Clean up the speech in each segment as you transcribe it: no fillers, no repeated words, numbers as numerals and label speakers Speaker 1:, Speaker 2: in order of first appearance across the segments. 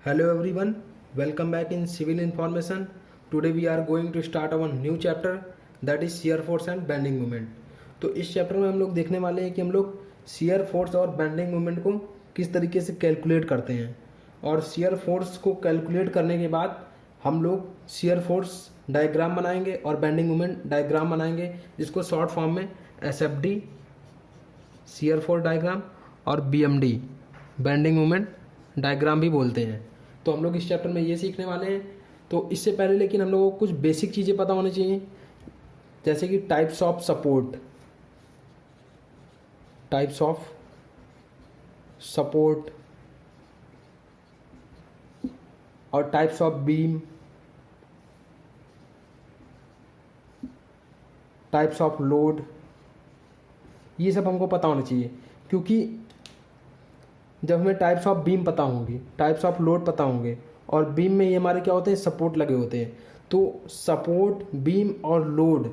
Speaker 1: Hello everyone, welcome back in Civil Information. Today we are going to start our new chapter that is shear force and bending moment. तो इस chapter में हम लोग देखने वाले हैं कि हम लोग shear force और bending moment को किस तरीके से कैलकुलेट करते हैं और shear force को कैलकुलेट करने के बाद हम लोग shear force डायग्राम बनाएंगे और bending moment डायग्राम बनाएंगे जिसको शॉर्ट फॉर्म में SFD shear force डायग्राम और BMD बेंडिंग मोमेंट डायग्राम भी बोलते हैं। तो हम लोग इस चैप्टर में ये सीखने वाले हैं। तो इससे पहले लेकिन हम लोगों को कुछ बेसिक चीज़ें पता होनी चाहिए, जैसे कि टाइप्स ऑफ सपोर्ट और types of beam, types of load, ये सब हमको पता होना चाहिए। क्योंकि जब हमें टाइप्स ऑफ बीम पता होंगी, टाइप्स ऑफ लोड पता होंगे और बीम में ये हमारे क्या होते हैं, सपोर्ट लगे होते हैं, तो सपोर्ट, बीम और लोड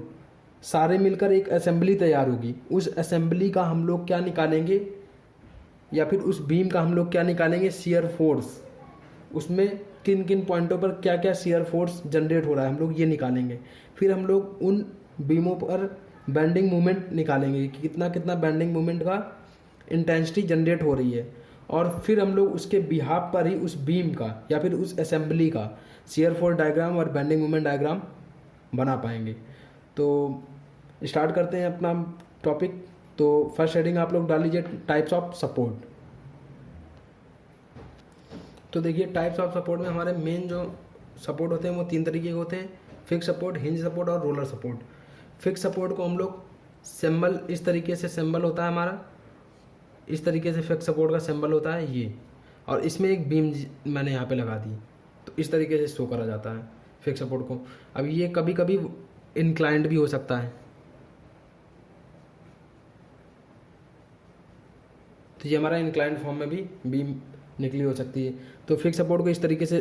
Speaker 1: सारे मिलकर एक असेंबली तैयार होगी। उस असेंबली का हम लोग क्या निकालेंगे, या फिर उस बीम का हम लोग क्या निकालेंगे, शियर फोर्स। उसमें किन किन पॉइंटों पर क्या क्या शियर फोर्स जनरेट हो रहा है हम लोग ये निकालेंगे। फिर हम लोग उन बीमों पर बेंडिंग मोमेंट निकालेंगे कि कितना कितना बेंडिंग मोमेंट का इंटेंसिटी जनरेट हो रही है, और फिर हम लोग उसके बिहाफ पर ही उस बीम का या फिर उस असेंबली का शियर फोर्स डायग्राम और बेंडिंग मोमेंट डायग्राम बना पाएंगे। तो स्टार्ट करते हैं अपना टॉपिक। तो फर्स्ट हेडिंग आप लोग डाल लीजिए, टाइप्स ऑफ सपोर्ट। तो देखिए, टाइप्स ऑफ सपोर्ट में हमारे मेन जो सपोर्ट होते हैं वो तीन तरीके के होते हैं, फिक्स सपोर्ट, हिंज सपोर्ट और रोलर सपोर्ट। फिक्स सपोर्ट को हम लोग सिंबल, इस तरीके से सिंबल होता है हमारा, इस तरीके से फिक्स सपोर्ट का सिंबल होता है ये, और इसमें एक बीम मैंने यहाँ पे लगा दी, तो इस तरीके से शो करा जाता है फिक्स सपोर्ट को। अब ये कभी कभी इंक्लाइंड भी हो सकता है, तो ये हमारा इंक्लाइंड फॉर्म में भी बीम निकली हो सकती है। तो फिक्स सपोर्ट को इस तरीके से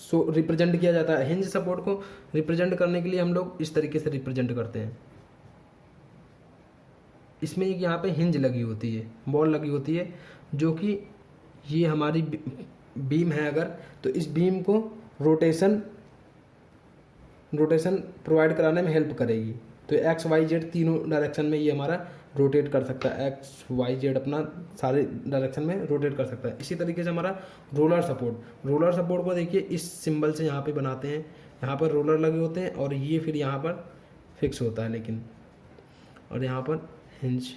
Speaker 1: रिप्रेजेंट किया जाता है। हिंज सपोर्ट को रिप्रेजेंट करने के लिए हम लोग इस तरीके से रिप्रेजेंट करते हैं। इसमें एक यहाँ पे हिंज लगी होती है, बॉल लगी होती है, जो कि ये हमारी बीम है अगर, तो इस बीम को रोटेशन प्रोवाइड कराने में हेल्प करेगी। तो एक्स वाई जेड तीनों डायरेक्शन में ये हमारा रोटेट कर सकता है, एक्स वाई जेड अपना सारे डायरेक्शन में रोटेट कर सकता है। इसी तरीके से हमारा रोलर सपोर्ट को देखिए इस सिंबल से यहाँ पे बनाते हैं, यहाँ पर रोलर लगे होते हैं और ये फिर यहाँ पर फिक्स होता है लेकिन, और यहाँ पर हिंज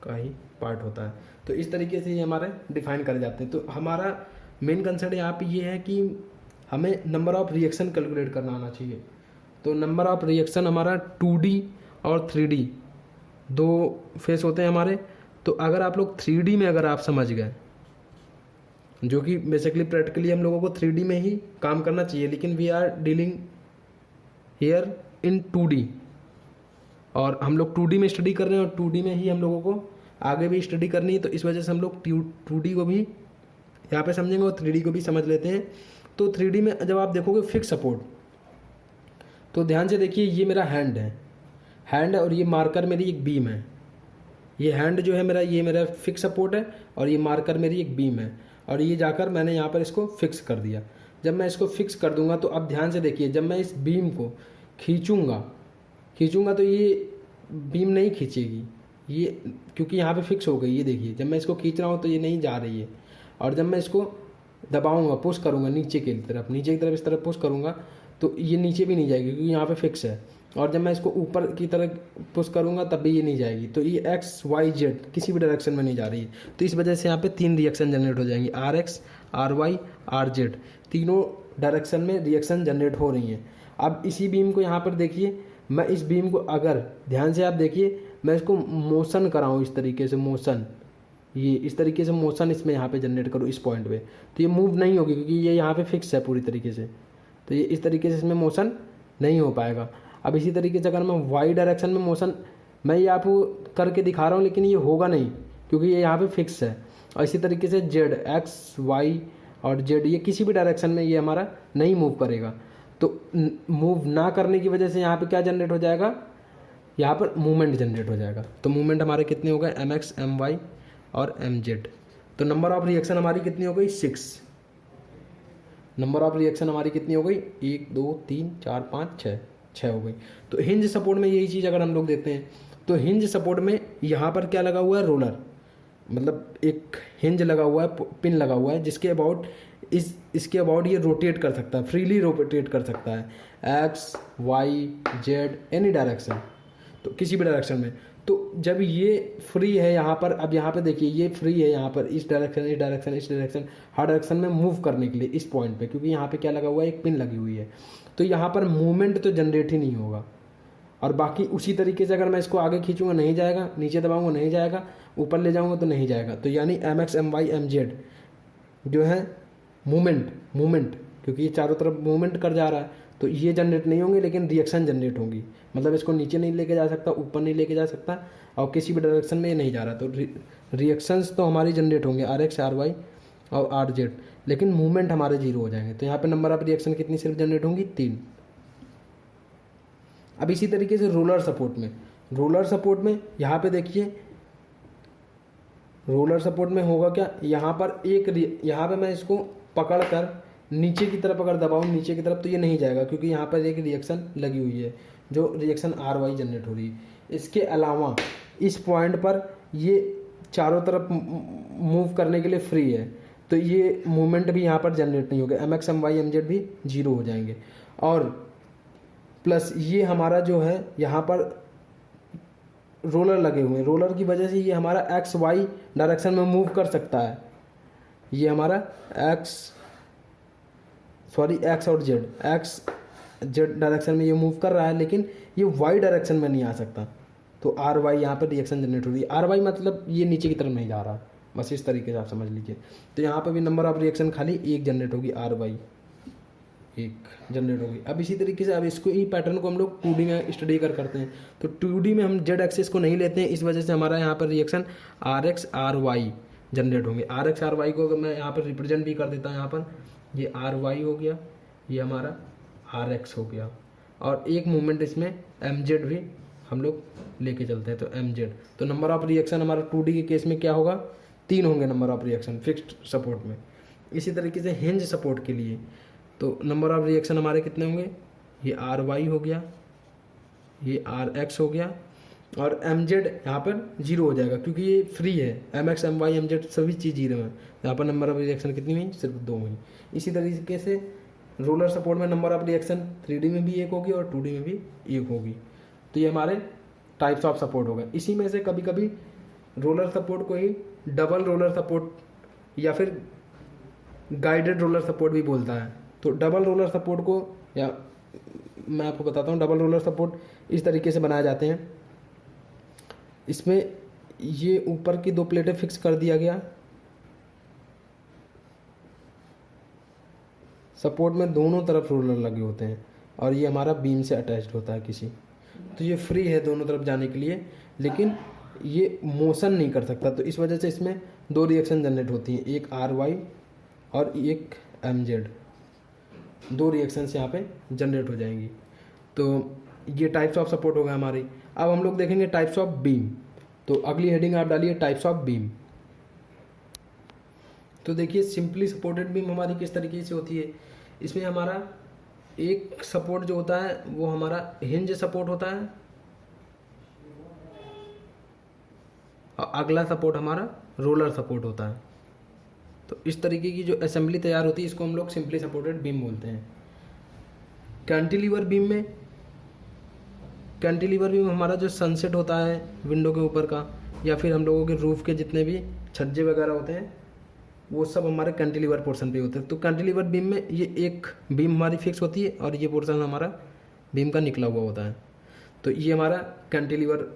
Speaker 1: का ही पार्ट होता है। तो इस तरीके से ये हमारे डिफाइन करे जाते हैं। तो हमारा मेन कंसर्न यहाँ पे ये है कि हमें नंबर ऑफ रिएक्शन कैलकुलेट करना आना चाहिए। तो नंबर ऑफ रिएक्शन हमारा 2D और 3D दो फेस होते हैं हमारे। तो अगर आप लोग 3D में अगर आप समझ गए, जो कि बेसिकली प्रैक्टिकली हम लोगों को 3D में ही काम करना चाहिए, लेकिन we are dealing here in 2D, और हम लोग 2D में स्टडी कर रहे हैं और 2D में ही हम लोगों को आगे भी स्टडी करनी है। तो इस वजह से हम लोग 2D को भी यहाँ पे समझेंगे और 3D को भी समझ लेते हैं। तो 3D में जब आप देखोगे फिक्स सपोर्ट, तो ध्यान से देखिए, ये मेरा हैंड है और ये मार्कर मेरी एक बीम है। ये हैंड जो है मेरा, ये मेरा फिक्स सपोर्ट है और ये मार्कर मेरी एक बीम है, और ये जाकर मैंने यहाँ पर इसको फिक्स कर दिया। जब मैं इसको फिक्स कर दूंगा तो अब ध्यान से देखिए, जब मैं इस बीम को खींचूंगा तो ये बीम नहीं खींचेगी, ये क्योंकि यहाँ पे फिक्स हो गई। ये देखिए, जब मैं इसको खींच रहा हूँ तो ये नहीं जा रही है, और जब मैं इसको दबाऊंगा, पुश करूँगा नीचे की तरफ इस तरफ पुश करूँगा तो ये नीचे भी नहीं जाएगी क्योंकि यहाँ पे फिक्स है। और जब मैं इसको ऊपर की तरफ पुश करूँगा तब भी ये नहीं जाएगी। तो ये एक्स वाई जेड किसी भी डायरेक्शन में नहीं जा रही है। तो इस वजह से यहाँ पे तीन रिएक्शन जनरेट हो जाएंगी, RX, RY, RZ, तीनों डायरेक्शन में रिएक्शन जनरेट हो रही हैं। अब इसी बीम को यहाँ पर देखिए, मैं इस बीम को अगर ध्यान से आप देखिए, मैं इसको मोशन कराऊँ इस तरीके से, मोशन, ये इस तरीके से मोशन इसमें यहाँ पे जनरेट करूँ इस पॉइंट पे, तो ये मूव नहीं होगी क्योंकि ये यहाँ पे फिक्स है पूरी तरीके से। तो ये इस तरीके से इसमें मोशन नहीं हो पाएगा। अब इसी तरीके से अगर मैं वाई डायरेक्शन में मोशन, मैं ये आपको करके दिखा रहा हूँ लेकिन ये होगा नहीं क्योंकि ये यहाँ पे फिक्स है। और इसी तरीके से जेड, एक्स वाई और जेड, ये किसी भी डायरेक्शन में ये हमारा नहीं मूव करेगा। तो मूव ना करने की वजह से यहाँ पे क्या जनरेट हो जाएगा, यहाँ पर मूवमेंट जनरेट हो जाएगा। तो मूवमेंट हमारे कितने हो गए, MX, MY और MZ। तो नंबर ऑफ रिएक्शन हमारी कितनी हो गई, 6। नंबर ऑफ रिएक्शन हमारी कितनी हो गई, 1 2 3 4 5 6, 6 हो गई। तो हिंज सपोर्ट में यही चीज़ अगर हम लोग देखते हैं तो हिंज सपोर्ट में यहाँ पर क्या लगा हुआ है, रोलर, मतलब एक हिंज लगा हुआ है, पिन लगा हुआ है, जिसके अबाउट इसके अबाउट ये रोटेट कर सकता है, फ्रीली रोटेट कर सकता है X Y Z any direction, तो किसी भी डायरेक्शन में। तो जब ये फ्री है यहाँ पर, अब यहाँ पे देखिए ये फ्री है यहाँ पर इस डायरेक्शन इस डायरेक्शन इस डायरेक्शन हर डायरेक्शन में मूव करने के लिए इस पॉइंट पे, क्योंकि यहाँ पे क्या लगा हुआ है, एक पिन लगी हुई है, तो यहाँ पर मूवमेंट तो जनरेट ही नहीं होगा। और बाकी उसी तरीके से अगर मैं इसको आगे खींचूंगा नहीं जाएगा, नीचे दबाऊंगा नहीं जाएगा, ऊपर ले जाऊंगा तो नहीं जाएगा। तो यानी M X M Y M Z जो है मूवमेंट क्योंकि ये चारों तरफ मूवमेंट कर जा रहा है, तो ये जनरेट नहीं होंगे, लेकिन रिएक्शन जनरेट होंगी। मतलब इसको नीचे नहीं लेके जा सकता, ऊपर नहीं लेके जा सकता, और किसी भी डायरेक्शन में ये नहीं जा रहा, तो रिएक्शंस तो हमारी जनरेट होंगे आर एक्स आर वाई और आर जेड, लेकिन मूवमेंट हमारे जीरो हो जाएंगे। तो यहाँ पे नंबर ऑफ रिएक्शन कितनी सिर्फ जनरेट होंगी, 3। अब इसी तरीके से रोलर सपोर्ट में यहाँ पे देखिए रोलर सपोर्ट में होगा क्या, यहाँ पर यहाँ पे मैं इसको पकड़ कर नीचे की तरफ अगर दबाऊँ नीचे की तरफ तो ये नहीं जाएगा, क्योंकि यहाँ पर एक रिएक्शन लगी हुई है जो रिएक्शन आर वाई जनरेट हो रही है। इसके अलावा इस पॉइंट पर ये चारों तरफ मूव करने के लिए फ्री है, तो ये मूवमेंट भी यहाँ पर जनरेट नहीं होगा, M X M Y M Z भी जीरो हो जाएंगे। और प्लस ये हमारा जो है यहाँ पर रोलर लगे हुए हैं, रोलर की वजह से ये हमारा एक्स वाई डायरेक्शन में मूव कर सकता है, ये हमारा एक्स और जेड डायरेक्शन में ये मूव कर रहा है, लेकिन ये वाई डायरेक्शन में नहीं आ सकता। तो आर वाई यहाँ पर रिएक्शन जनरेट हो रही है, आर वाई मतलब ये नीचे की तरफ नहीं जा रहा, बस इस तरीके से आप समझ लीजिए। तो यहाँ पर भी नंबर ऑफ रिएक्शन खाली 1 जनरेट होगी, आर वाई 1 जनरेट होगी। अब इसी तरीके से अब इसको ही पैटर्न को हम लोग 2D में स्टडी करते हैं, तो 2D में हम जेड एक्सिस को नहीं लेते हैं, इस वजह से हमारा यहाँ पर reaction R X R Y generate होंगे। आर एक्स आर वाई को अगर मैं यहाँ पर रिप्रेजेंट भी कर देता हूँ, यहाँ पर ये आर वाई हो गया, ये हमारा आर एक्स हो गया, और एक मूवमेंट इसमें एम जेड भी हम लोग लेके चलते हैं, तो एम जेड। तो नंबर ऑफ रिएक्शन हमारा 2D के केस में क्या होगा, 3 होंगे number of reaction fixed support में। इसी तरीके से हिंज सपोर्ट के लिए तो नंबर ऑफ रिएक्शन हमारे कितने होंगे, ये आर वाई हो गया, ये आर एक्स हो गया, और एम जेड यहाँ पर जीरो हो जाएगा क्योंकि ये फ्री है, M X M Y M Z सभी चीज़ जीरो है। यहाँ पर नंबर ऑफ रिएक्शन कितनी हुई, सिर्फ 2 हुई। इसी तरीके से रोलर सपोर्ट में नंबर ऑफ रिएक्शन 3D में भी 1 होगी और 2D में भी 1 होगी। तो ये हमारे टाइप्स ऑफ सपोर्ट हो गए। इसी में से कभी कभी रोलर सपोर्ट को ही डबल रोलर सपोर्ट या फिर गाइडेड रोलर सपोर्ट भी बोलता है। तो डबल रोलर सपोर्ट को, या मैं आपको बताता हूँ, डबल रोलर सपोर्ट इस तरीके से बनाए जाते हैं। इसमें ये ऊपर की 2 प्लेटें फिक्स कर दिया गया, सपोर्ट में दोनों तरफ रोलर लगे होते हैं, और ये हमारा बीम से अटैच्ड होता है किसी, तो ये फ्री है दोनों तरफ जाने के लिए, लेकिन ये मोशन नहीं कर सकता। तो इस वजह से इसमें 2 रिएक्शन जनरेट होती हैं, एक आर वाई और एक एम जेड, 2 रिएक्शंस यहाँ पे जनरेट हो जाएंगी। तो ये टाइप्स ऑफ सपोर्ट होगा हमारी। अब हम लोग देखेंगे टाइप्स ऑफ बीम। तो अगली हेडिंग आप डालिए टाइप्स ऑफ बीम। तो देखिए सिंपली सपोर्टेड बीम हमारी किस तरीके से होती है। इसमें हमारा एक सपोर्ट जो होता है वो हमारा हिंज सपोर्ट होता है, और अगला सपोर्ट हमारा रोलर सपोर्ट होता है। तो इस तरीके की जो असेंबली तैयार होती है इसको हम लोग सिंपली सपोर्टेड बीम बोलते हैं। कैंटिलीवर बीम हमारा जो सनसेट होता है विंडो के ऊपर का, या फिर हम लोगों के रूफ के जितने भी छज्जे वगैरह होते हैं वो सब हमारे कैंटिलीवर पोर्शन पे होते हैं। तो कैंटिलीवर बीम में ये एक बीम हमारी फिक्स होती है और ये पोर्शन हमारा बीम का निकला हुआ होता है। तो ये हमारा कैंटिलीवर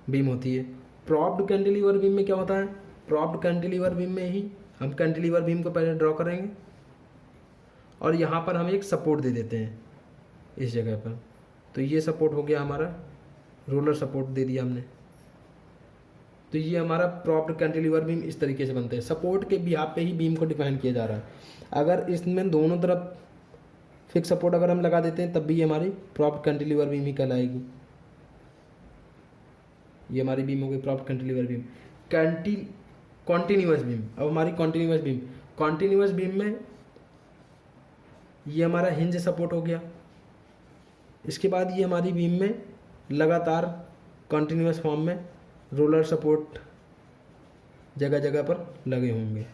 Speaker 1: बीम होती है। प्रॉप्ड कैंटिलीवर बीम में क्या होता है, प्रॉप्ड कैंटिलीवर बीम में ही हम कैंटिलीवर बीम को पहले ड्रॉ करेंगे और यहाँ पर हम एक सपोर्ट दे देते हैं इस जगह पर। तो ये सपोर्ट हो गया हमारा, रोलर सपोर्ट दे दिया हमने। तो ये हमारा प्रॉप्ड कैंटिलीवर बीम इस तरीके से बनते हैं। सपोर्ट के बिहाफ पे ही बीम को डिफाइन किया जा रहा है। अगर इसमें दोनों तरफ फिक्स सपोर्ट अगर हम लगा देते हैं तब भी ये हमारी प्रॉप्ड कैंटिलीवर बीम ही कहलाएगी। ये हमारी बीम हो गई propped cantilever beam. Continuous beam, अब हमारी कॉन्टिन्यूअस बीम में ये हमारा हिंज सपोर्ट हो गया। इसके बाद ये हमारी बीम में लगातार कंटिन्यूअस फॉर्म में रोलर सपोर्ट जगह जगह पर लगे होंगे,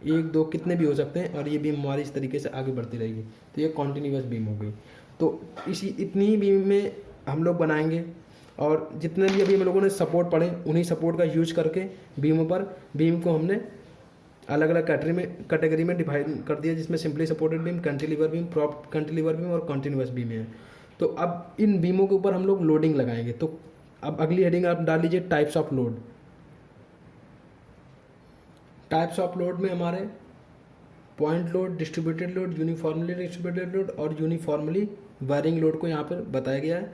Speaker 1: एक दो कितने भी हो सकते हैं, और ये बीम हमारी इस तरीके से आगे बढ़ती रहेगी। तो ये कॉन्टिन्यूअस बीम हो गई। तो इतनी ही बीम में हम लोग बनाएंगे, और जितने भी अभी हम लोगों ने सपोर्ट पढ़े उन्हीं सपोर्ट का यूज करके बीम को हमने अलग अलग कैटेगरी में डिवाइड कर दिया, जिसमें simply supported beam, cantilever beam, prop cantilever beam और कॉन्टिन्यूअस बीम है। तो अब इन बीमों के ऊपर हम लोग लोडिंग लगाएंगे। तो अब अगली हेडिंग आप डाल लीजिए types of load. Types of load में हमारे point load, distributed load, uniformly distributed load और यूनिफॉर्मली वायरिंग लोड को यहाँ पर बताया गया है,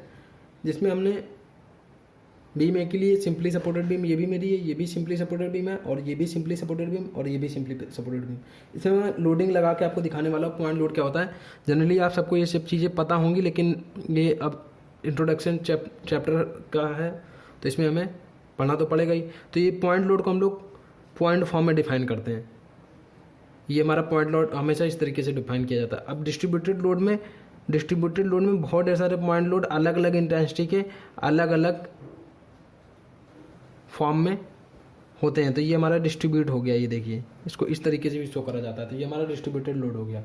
Speaker 1: जिसमें हमने बीम ए के लिए सिंपली सपोर्टेड बीम ये भी मेरी है, ये भी सिंपली सपोर्टेड बीम है, और ये भी सिंपली सपोर्टेड बीम, और ये भी सिंपली सपोर्टेड बीम। इसमें मैं लोडिंग लगा के आपको दिखाने वाला हूँ पॉइंट लोड क्या होता है। जनरली आप सबको ये सब चीज़ें पता होंगी, लेकिन ये अब इंट्रोडक्शन चैप्टर का है, तो इसमें हमें पढ़ना तो पड़ेगा ही। तो ये पॉइंट लोड को हम लोग पॉइंट फॉर्म में डिफाइन करते हैं। ये हमारा पॉइंट लोड हमेशा इस तरीके से डिफाइन किया जाता है। अब डिस्ट्रीब्यूटेड लोड में बहुत ढेर सारे पॉइंट लोड अलग अलग इंटेंसिटी के अलग अलग फॉर्म में होते हैं। तो ये हमारा डिस्ट्रीब्यूट हो गया, ये देखिए इसको इस तरीके से भी शो करा जाता है। तो ये हमारा डिस्ट्रीब्यूटेड लोड हो गया।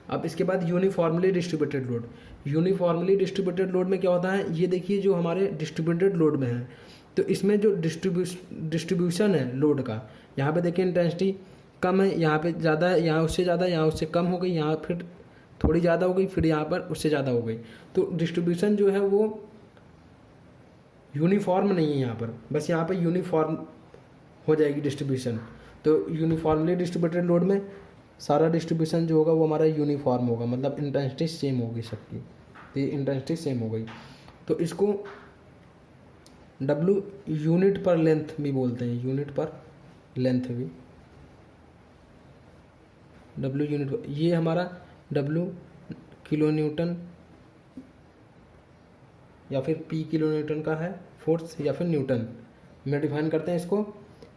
Speaker 1: अब इसके बाद uniformly distributed load. Uniformly distributed load में क्या होता है, ये देखिए जो हमारे डिस्ट्रीब्यूटेड लोड में है, तो इसमें जो डिस्ट्रीब्यूशन है लोड का, यहाँ पे देखिए इंटेंसिटी कम है, यहाँ पे ज़्यादा है, यहाँ उससे ज़्यादा, यहाँ उससे कम हो गई, यहाँ फिर थोड़ी ज़्यादा हो गई, फिर यहाँ पर उससे ज़्यादा हो गई। तो डिस्ट्रीब्यूशन जो है वो यूनिफॉर्म नहीं है यहाँ पर, बस यहाँ पर यूनिफॉर्म हो जाएगी डिस्ट्रीब्यूशन। तो यूनिफॉर्मली डिस्ट्रीब्यूटेड लोड में सारा डिस्ट्रीब्यूशन जो होगा वो हमारा यूनिफॉर्म होगा, मतलब इंटेंसिटी सेम होगी सबकी। तो ये इंटेंसिटी सेम हो गई। तो इसको W यूनिट पर लेंथ भी बोलते हैं, यूनिट पर लेंथ भी W यूनिट पर। ये हमारा W किलो न्यूटन या फिर P किलो न्यूटन का है फोर्स, या फिर न्यूटन में डिफाइन करते हैं इसको।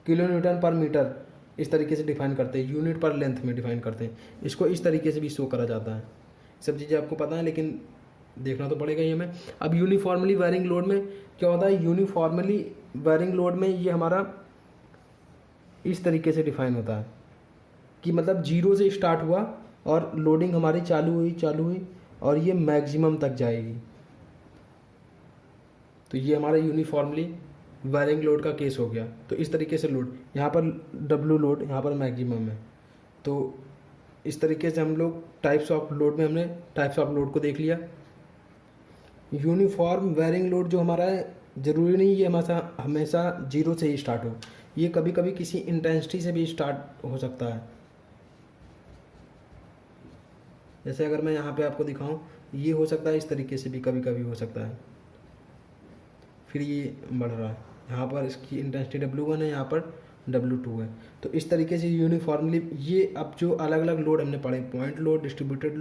Speaker 1: किलो न्यूटन पर मीटर इस तरीके से डिफाइन करते हैं, यूनिट पर लेंथ में डिफाइन करते हैं। इसको इस तरीके से भी शो करा जाता है। सब चीज़ें आपको पता है, लेकिन देखना तो पड़ेगा ही हमें। अब यूनिफॉर्मली वायरिंग लोड में क्या होता है, यूनिफॉर्मली वायरिंग लोड में ये हमारा इस तरीके से डिफाइन होता है कि मतलब जीरो से स्टार्ट हुआ और लोडिंग हमारी चालू हुई और ये मैक्सिमम तक जाएगी। तो ये हमारा यूनिफॉर्मली वायरिंग लोड का केस हो गया। तो इस तरीके से लोड, यहाँ पर W लोड, यहाँ पर मैक्सिमम है। तो इस तरीके से हम लोग टाइप्स ऑफ लोड में हमने टाइप्स ऑफ लोड को देख लिया। यूनिफॉर्म वायरिंग लोड जो हमारा है, ज़रूरी नहीं ये हमेशा जीरो से ही स्टार्ट हो, ये कभी कभी किसी इंटेंसिटी से भी स्टार्ट हो सकता है। जैसे अगर मैं यहाँ पे आपको दिखाऊं, ये हो सकता है इस तरीके से भी कभी कभी हो सकता है, फिर ये बढ़ रहा है। यहाँ पर इसकी इंटेंसिटी W1 है, यहाँ पर W2 है। तो इस तरीके से यूनिफॉर्मली ये अब जो अलग अलग लोड हमने पढ़े, पॉइंट लोड, डिस्ट्रीब्यूटेड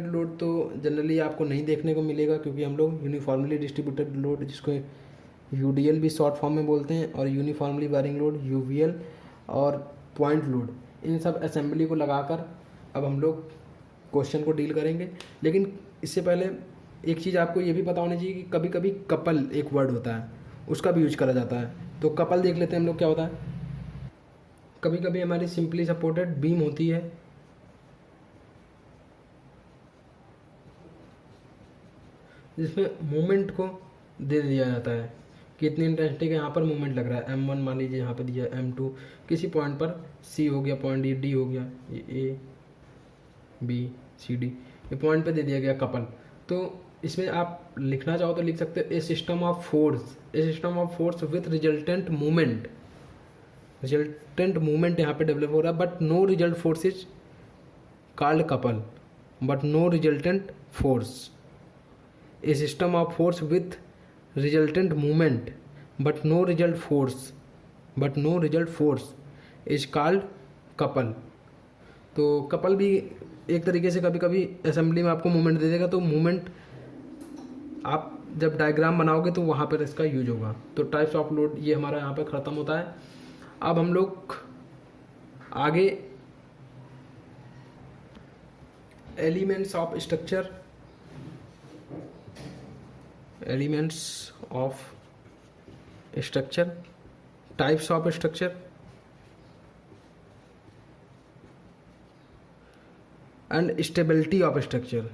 Speaker 1: लोड तो जनरली आपको नहीं देखने को मिलेगा, क्योंकि हम लोग यूनिफॉर्मली डिस्ट्रीब्यूटेड लोड, जिसको UDL भी शॉर्ट फॉर्म में बोलते हैं, और यूनिफॉर्मली वायरिंग लोड UVL और पॉइंट लोड, इन सब असेंबली को लगाकर अब हम लोग क्वेश्चन को डील करेंगे। लेकिन इससे पहले एक चीज़ आपको ये भी पता होनी चाहिए कि कभी कभी कपल एक वर्ड होता है, उसका भी यूज करा जाता है। तो कपल देख लेते हैं हम लोग क्या होता है। कभी कभी हमारी सिंपली सपोर्टेड बीम होती है, जिसमें मूवमेंट को दे दिया जाता है कि इतनी इंटेंसिटी का यहाँ पर मूवमेंट लग रहा है। M1 मान लीजिए यहाँ पे दिया, M2 किसी पॉइंट पर, C हो गया पॉइंट, D हो गया, ये A B C D, ये पॉइंट पे दे दिया गया कपल। तो इसमें आप लिखना चाहो तो लिख सकते हो a system of force with resultant movement यहाँ पे डेवलप हो रहा है, but no result force is called couple, but no resultant force. A system of force with resultant movement but no result force is called couple. तो couple भी एक तरीके से कभी कभी असेंबली में आपको मूवमेंट दे देगा, तो मूवमेंट आप जब डायग्राम बनाओगे तो वहाँ पर इसका यूज होगा। तो टाइप्स ऑफ लोड ये हमारा यहाँ पे ख़त्म होता है। अब हम लोग आगे elements of structure, elements of structure, types of structure and stability of structure.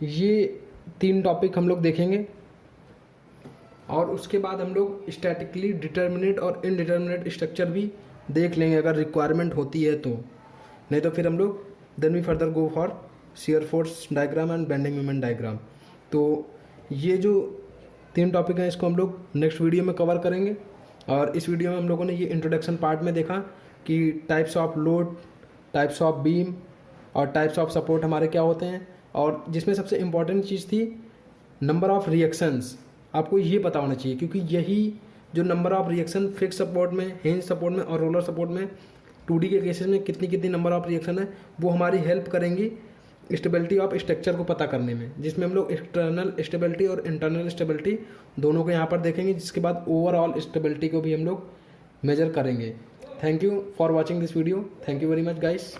Speaker 1: ये 3 टॉपिक हम लोग देखेंगे और उसके बाद हम लोग स्टैटिकली डिटर्मिनेट और इनडिटर्मिनेट स्ट्रक्चर भी देख लेंगे अगर रिक्वायरमेंट होती है तो, नहीं तो फिर हम लोग then we further go for shear force diagram and bending moment diagram. तो ये जो 3 टॉपिक हैं इसको हम लोग नेक्स्ट वीडियो में कवर करेंगे। और इस वीडियो में हम लोगों ने ये इंट्रोडक्शन पार्ट में देखा कि types of load, types of beam और टाइप्स ऑफ सपोर्ट हमारे क्या होते हैं, और जिसमें सबसे इम्पॉर्टेंट चीज़ थी नंबर ऑफ रिएक्शंस। आपको ये पता होना चाहिए क्योंकि यही जो number of reaction fix support में, हिंज सपोर्ट में और रोलर सपोर्ट में 2D के केसेस में कितनी कितनी नंबर ऑफ रिएक्शन है, वो हमारी हेल्प करेंगी स्टेबिलिटी ऑफ स्ट्रक्चर को पता करने में, जिसमें हम लोग एक्सटर्नल स्टेबिलिटी और इंटरनल स्टेबिलिटी दोनों को यहाँ पर देखेंगे, जिसके बाद ओवरऑल स्टेबिलिटी को भी हम लोग मेजर करेंगे। Thank you for watching this video. Thank you very much guys.